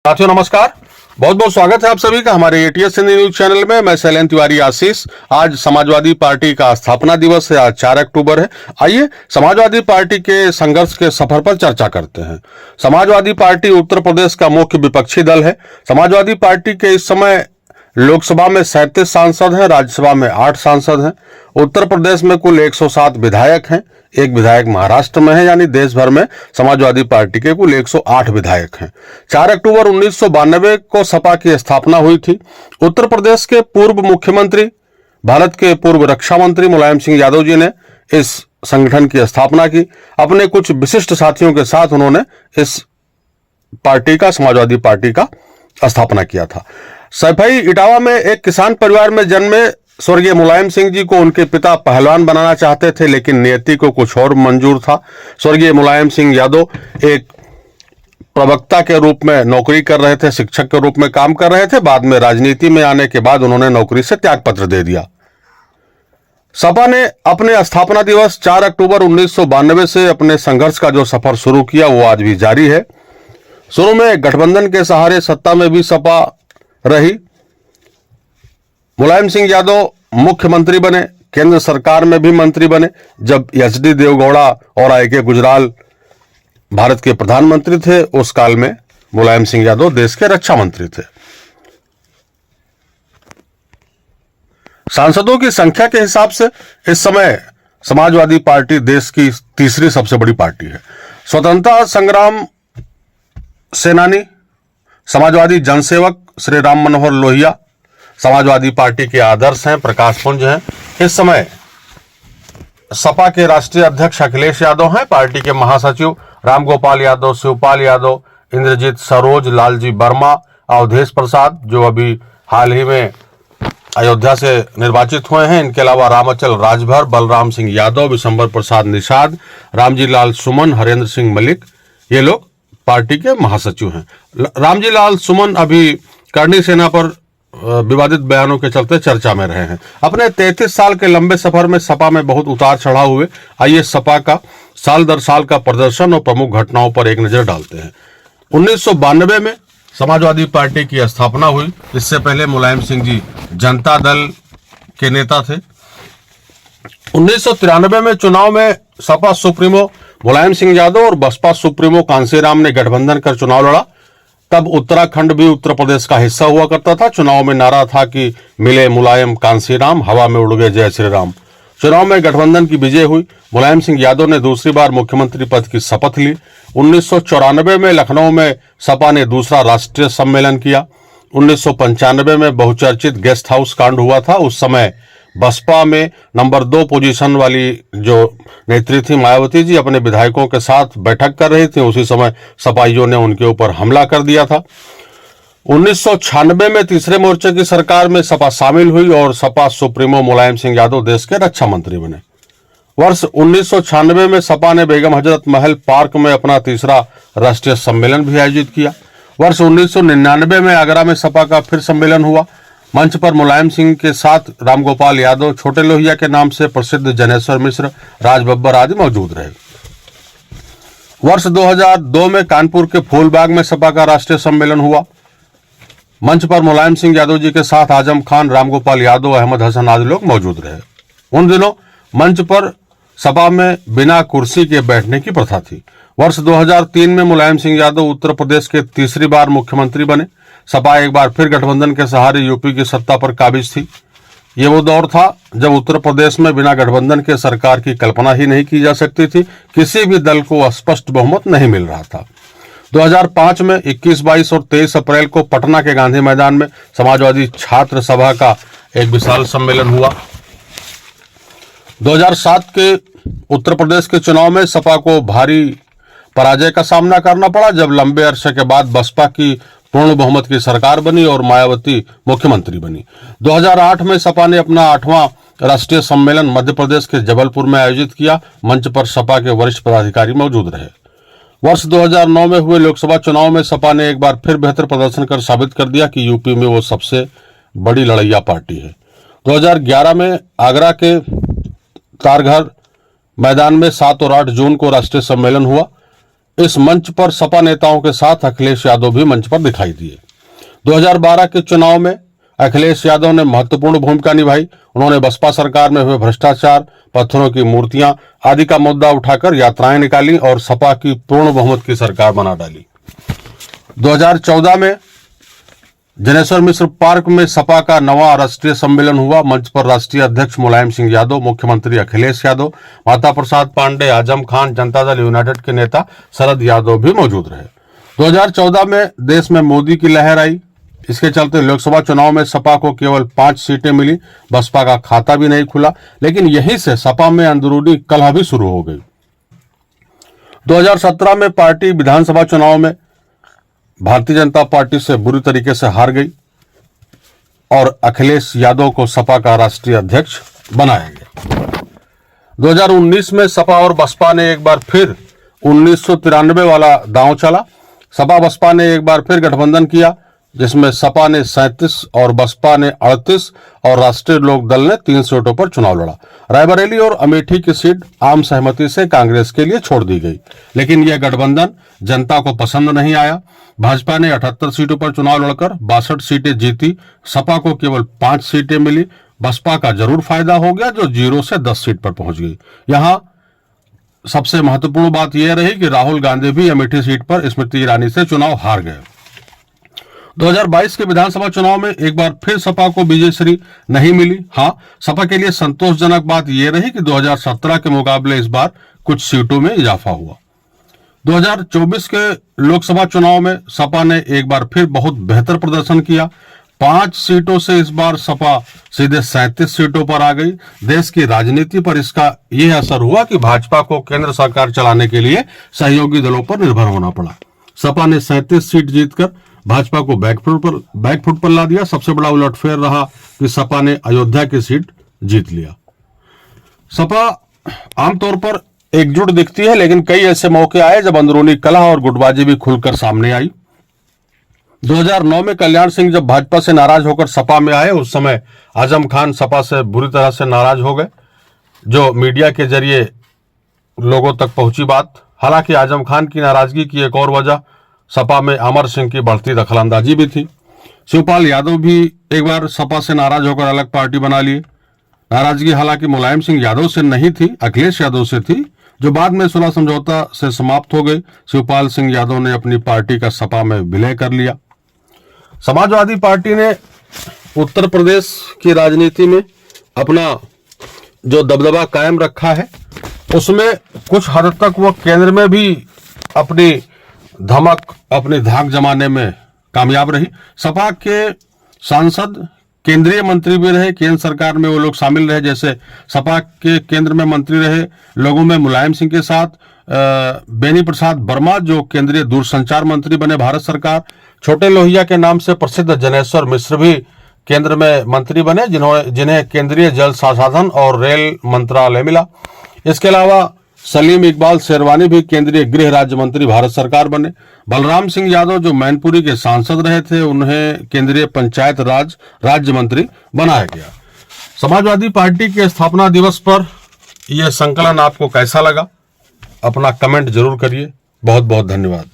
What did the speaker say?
साथियों नमस्कार, बहुत बहुत स्वागत है आप सभी का हमारे एटीएस हिंदी न्यूज चैनल में। मैं शैलेंद्र तिवारी आशीष। आज समाजवादी पार्टी का स्थापना दिवस है, आज 4 अक्टूबर है। आइए समाजवादी पार्टी के संघर्ष के सफर पर चर्चा करते हैं। समाजवादी पार्टी उत्तर प्रदेश का मुख्य विपक्षी दल है। समाजवादी पार्टी के इस समय लोकसभा में 37 सांसद हैं, राज्यसभा में 8 सांसद हैं। उत्तर प्रदेश में कुल 107 विधायक हैं, एक विधायक महाराष्ट्र में है, यानी देश भर में समाजवादी पार्टी के कुल 108 विधायक हैं। 4 अक्टूबर 1992 को सपा की स्थापना हुई थी। उत्तर प्रदेश के पूर्व मुख्यमंत्री, भारत के पूर्व रक्षा मंत्री मुलायम सिंह यादव जी ने इस संगठन की स्थापना की। अपने कुछ विशिष्ट साथियों के साथ उन्होंने इस पार्टी का, समाजवादी पार्टी का स्थापना किया था। सफाई इटावा में एक किसान परिवार में जन्मे स्वर्गीय मुलायम सिंह जी को उनके पिता पहलवान बनाना चाहते थे, लेकिन नियति को कुछ और मंजूर था। स्वर्गीय मुलायम सिंह यादव एक प्रवक्ता के रूप में नौकरी कर रहे थे, शिक्षक के रूप में काम कर रहे थे। बाद में राजनीति में आने के बाद उन्होंने नौकरी से त्यागपत्र दे दिया। सपा ने अपने स्थापना दिवस 4 अक्टूबर 1992 से अपने संघर्ष का जो सफर शुरू किया वो आज भी जारी है। शुरू में गठबंधन के सहारे सत्ता में भी सपा रही। मुलायम सिंह यादव मुख्यमंत्री बने, केंद्र सरकार में भी मंत्री बने। जब एच.डी. देवगौड़ा और आई.के. गुजराल भारत के प्रधानमंत्री थे, उस काल में मुलायम सिंह यादव देश के रक्षा मंत्री थे। सांसदों की संख्या के हिसाब से इस समय समाजवादी पार्टी देश की तीसरी सबसे बड़ी पार्टी है। स्वतंत्रता संग्राम सेनानी, समाजवादी जनसेवक श्री राम मनोहर लोहिया समाजवादी पार्टी के आदर्श हैं, प्रकाश पुंज हैं। इस समय सपा के राष्ट्रीय अध्यक्ष अखिलेश यादव हैं। पार्टी के महासचिव रामगोपाल यादव, शिवपाल यादव, इंद्रजीत सरोज, लालजी वर्मा, अवधेश प्रसाद जो अभी हाल ही में अयोध्या से निर्वाचित हुए हैं। इनके अलावा रामाचल राजभर, बलराम सिंह यादव, विशंबर प्रसाद निषाद, रामजी लाल सुमन, हरेंद्र सिंह मलिक, ये लोग पार्टी के महासचिव हैं। रामजी लाल सुमन अभी करनी सेना पर विवादित बयानों के चलते चर्चा में रहे हैं। अपने 33 साल के लंबे सफर में सपा में बहुत उतार चढ़ाव हुए। आइए सपा का साल दर साल का प्रदर्शन और प्रमुख घटनाओं पर एक नजर डालते हैं। 1992 में समाजवादी पार्टी की स्थापना हुई। इससे पहले मुलायम सिंह जी जनता दल के नेता थे। 1993 में चुनाव में सपा सुप्रीमो मुलायम सिंह यादव और बसपा सुप्रीमो कांसीराम ने गठबंधन कर चुनाव लड़ा। तब उत्तराखंड भी उत्तर प्रदेश का हिस्सा हुआ करता था। चुनाव में नारा था कि मिले मुलायम कांसीराम, हवा में उड़ गए जय श्री राम। चुनाव में गठबंधन की विजय हुई। मुलायम सिंह यादव ने दूसरी बार मुख्यमंत्री पद की शपथ ली। 1994 में लखनऊ में सपा ने दूसरा राष्ट्रीय सम्मेलन किया। 1995 में बहुचर्चित गेस्ट हाउस कांड हुआ था। उस समय बसपा में नंबर 2 पोजीशन वाली जो नेत्री थी मायावती जी अपने विधायकों के साथ बैठक कर रही थी। उसी समय सपाइयों ने उनके ऊपर हमला कर दिया था। 1996 में तीसरे मोर्चे की सरकार में सपा शामिल हुई और सपा सुप्रीमो मुलायम सिंह यादव देश के रक्षा मंत्री बने। वर्ष 1996 में सपा ने बेगम हजरत महल पार्क में अपना तीसरा राष्ट्रीय सम्मेलन भी आयोजित किया। वर्ष 1999 में आगरा में सपा का फिर सम्मेलन हुआ। मंच पर मुलायम सिंह के साथ रामगोपाल यादव, छोटे लोहिया के नाम से प्रसिद्ध जनेश्वर मिश्र, राज बब्बर आदि मौजूद रहे। वर्ष 2002 में कानपुर के फूलबाग में सपा का राष्ट्रीय सम्मेलन हुआ। मंच पर मुलायम सिंह यादव जी के साथ आजम खान, रामगोपाल यादव, अहमद हसन आदि लोग मौजूद रहे। उन दिनों मंच पर सपा में बिना कुर्सी के बैठने की प्रथा थी। वर्ष 2003 में मुलायम सिंह यादव उत्तर प्रदेश के तीसरी बार मुख्यमंत्री बने। सपा एक बार फिर गठबंधन के सहारे यूपी की सत्ता पर काबिज थी। ये वो दौर था जब उत्तर प्रदेश में बिना गठबंधन के सरकार की कल्पना ही नहीं की जा सकती थी। किसी भी दल को स्पष्ट बहुमत नहीं मिल रहा था। 2005 में 21, 22 और 23 अप्रैल को पटना के गांधी मैदान में समाजवादी छात्र सभा का एक विशाल सम्मेलन हुआ। 2007 के उत्तर प्रदेश के चुनाव में सपा को भारी पराजय का सामना करना पड़ा, जब लंबे अरसे के बाद बसपा की पूर्ण बहुमत की सरकार बनी और मायावती मुख्यमंत्री बनी। 2008 में सपा ने अपना 8वां राष्ट्रीय सम्मेलन मध्य प्रदेश के जबलपुर में आयोजित किया। मंच पर सपा के वरिष्ठ पदाधिकारी मौजूद रहे। वर्ष 2009 में हुए लोकसभा चुनाव में सपा ने एक बार फिर बेहतर प्रदर्शन कर साबित कर दिया कि यूपी में वो सबसे बड़ी लड़ैया पार्टी है। 2011 में आगरा के तारघर मैदान में 7 और 8 जून को राष्ट्रीय सम्मेलन हुआ। इस मंच पर सपा नेताओं के साथ अखिलेश यादव भी मंच पर दिखाई दिए। 2012 के चुनाव में अखिलेश यादव ने महत्वपूर्ण भूमिका निभाई। उन्होंने बसपा सरकार में हुए भ्रष्टाचार, पत्थरों की मूर्तियां आदि का मुद्दा उठाकर यात्राएं निकाली और सपा की पूर्ण बहुमत की सरकार बना डाली। 2014 में जनेश्वर मिश्र पार्क में सपा का 9वां राष्ट्रीय सम्मेलन हुआ। मंच पर राष्ट्रीय अध्यक्ष मुलायम सिंह यादव, मुख्यमंत्री अखिलेश यादव, माता प्रसाद पांडे, आजम खान, जनता दल यूनाइटेड के नेता शरद यादव भी मौजूद रहे। 2014 में देश में मोदी की लहर आई। इसके चलते लोकसभा चुनाव में सपा को केवल 5 सीटें मिली। बसपा का खाता भी नहीं खुला, लेकिन यहीं से सपा में अंदरूनी कलह भी शुरू हो गई। 2017 में पार्टी विधानसभा चुनाव में भारतीय जनता पार्टी से बुरी तरीके से हार गई और अखिलेश यादव को सपा का राष्ट्रीय अध्यक्ष बनाया गया। 2019 में सपा और बसपा ने एक बार फिर 1993 वाला दांव चला। सपा बसपा ने एक बार फिर गठबंधन किया, जिसमें सपा ने 37 और बसपा ने 38 और राष्ट्रीय लोक दल ने 3 सीटों पर चुनाव लड़ा। रायबरेली और अमेठी की सीट आम सहमति से कांग्रेस के लिए छोड़ दी गई, लेकिन यह गठबंधन जनता को पसंद नहीं आया। भाजपा ने 78 सीटों पर चुनाव लड़कर 62 सीटें जीती। सपा को केवल 5 सीटें मिली। बसपा का जरूर फायदा हो गया, जो 0 से 10 सीट पर पहुंच गई। यहां सबसे महत्वपूर्ण बात यह रही कि राहुल गांधी भी अमेठी सीट पर स्मृति ईरानी से चुनाव हार गए। 2022 के विधानसभा चुनाव में एक बार फिर सपा को विजयश्री नहीं मिली। हां, सपा के लिए संतोषजनक बात यह रही कि 2017 के मुकाबले इस बार कुछ सीटों में इजाफा हुआ। 2024 के लोकसभा चुनाव में सपा ने एक बार फिर बहुत बेहतर प्रदर्शन किया। 5 सीटों से इस बार सपा सीधे 37 सीटों पर आ गई। देश की राजनीति पर इसका यह असर हुआ कि भाजपा को केंद्र सरकार चलाने के लिए सहयोगी दलों पर निर्भर होना पड़ा। सपा ने 37 सीट जीतकर भाजपा को बैकफुट पर ला दिया। सबसे बड़ा उलटफेर रहा कि सपा ने अयोध्या की सीट जीत लिया। सपा आमतौर पर एकजुट दिखती है, लेकिन कई ऐसे मौके आए जब अंदरूनी कलह और गुटबाजी भी खुलकर सामने आई। 2009 में कल्याण सिंह जब भाजपा से नाराज होकर सपा में आए, उस समय आजम खान सपा से बुरी तरह से नाराज हो गए, जो मीडिया के जरिए लोगों तक पहुंची बात। हालांकि आजम खान की नाराजगी की एक और वजह सपा में अमर सिंह की बढ़ती दखलंदाजी भी थी। शिवपाल यादव भी एक बार सपा से नाराज होकर अलग पार्टी बना लिए। नाराजगी हालांकि मुलायम सिंह यादव से नहीं थी, अखिलेश यादव से थी, जो बाद में सुलह समझौता से समाप्त हो गई। शिवपाल सिंह यादव ने अपनी पार्टी का सपा में विलय कर लिया। समाजवादी पार्टी ने उत्तर प्रदेश की राजनीति में अपना जो दबदबा कायम रखा है, उसमें कुछ हद तक वो केंद्र में भी अपनी धमक, अपनी धाक जमाने में कामयाब रही। सपा के सांसद केंद्रीय मंत्री भी रहे, केंद्र सरकार में वो लोग शामिल रहे। जैसे सपा के केंद्र में मंत्री रहे लोगों में मुलायम सिंह के साथ बेनी प्रसाद वर्मा, जो केंद्रीय दूरसंचार मंत्री बने भारत सरकार। छोटे लोहिया के नाम से प्रसिद्ध जनेश्वर मिश्र भी केंद्र में मंत्री बने, जिन्हें केंद्रीय जल संसाधन और रेल मंत्रालय मिला। इसके अलावा सलीम इकबाल शेरवानी भी केंद्रीय गृह राज्य मंत्री भारत सरकार बने। बलराम सिंह यादव, जो मैनपुरी के सांसद रहे थे, उन्हें केंद्रीय पंचायत राज राज्य मंत्री बनाया गया। समाजवादी पार्टी के स्थापना दिवस पर यह संकलन आपको कैसा लगा? अपना कमेंट जरूर करिए। बहुत बहुत धन्यवाद।